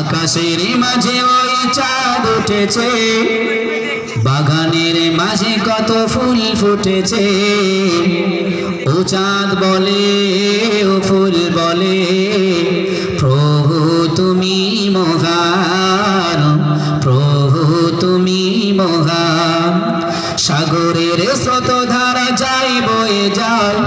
আকাশের মাঝে ওই চাঁদ উঠেছে, বাগানের মাঝে কত ফুল ফুটেছে। ও চাঁদ বলে, ও ফুল বলে, প্রভু তুমি মহান, প্রভু তুমি মহান। সাগরের স্রোত ধারা যায় বয়ে যায়,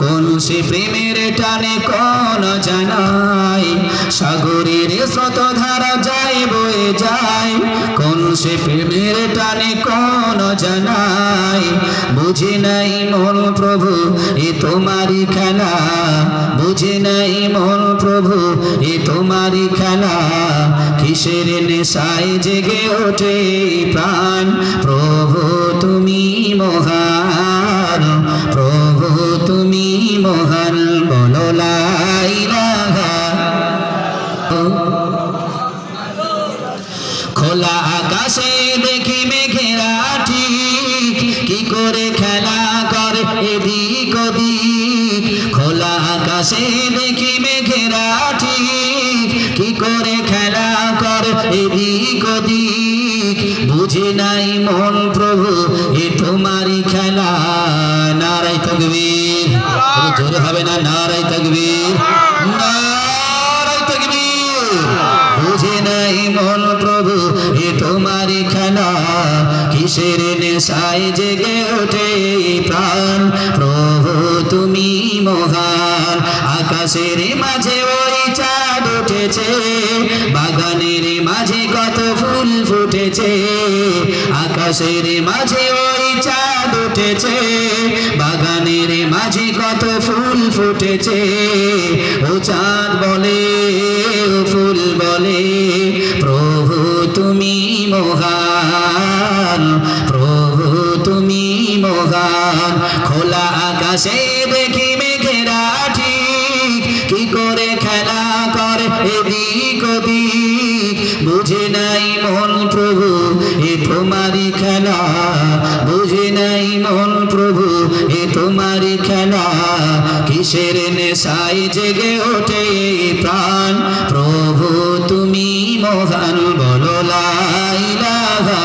কোন সে প্রেমের টানে কোন জানায়। সাগরের স্রোত ধারা যায় বয়ে যায়, কোন সে প্রেমের টানে কোন জানায়। বুঝে নাই মন প্রভু এ তোমারই খেলা, বুঝে নাই মন প্রভু এ তোমারই খেলা। কিসের নেশায় জেগে ওঠে প্রাণ, প্রভু তুমি মহান, প্রভু তুমি মহান। বলো লা ইলাহা। খোলা আকাশে দেখি মেঘেরা ঠিক, কি করে খেলা করে এদিক ওদিক। খোলা আকাশে দেখি মেঘেরা ঠিক, কি করে খেলা করে এদিক ওদিক। বুঝে নাই মন প্রভু এ তোমারই খেলা। নারায়ে তাকবীর, জোরে হবে না? নারায়ে তাকবীর, নারায়ে তাকবীর। বুঝে নাই মন প্রভু এ তোমারই খেলা, কিসের নেশায় জেগে ওঠে প্রাণ, প্রভু তুমি মহান। আকাশের মাঝে ওই চাঁদ উঠেছে, বাগানের মাঝে কত ফুল ফুটেছে। আকাশের মাঝে ওই চাঁদ উঠেছে, বাগানের মাঝে কত ফুল ফুটেছে। ও চাঁদ বলে, ও ফুল বলে, প্রভু তুমি মহান, প্রভু তুমি মহান। খোলা আকাশে দেখি মেঘেরা ঠিক, কি করে খেলা করে এদিক ওদিক। বুঝে নাই মন প্রভু এ তোমারই খেলা, বুঝে নাই মন প্রভু এ তোমারই খেলা। কিসের নেশায় জেগে ওঠে প্রাণ, প্রভু তুমি মহান। বলো লা ইলাহা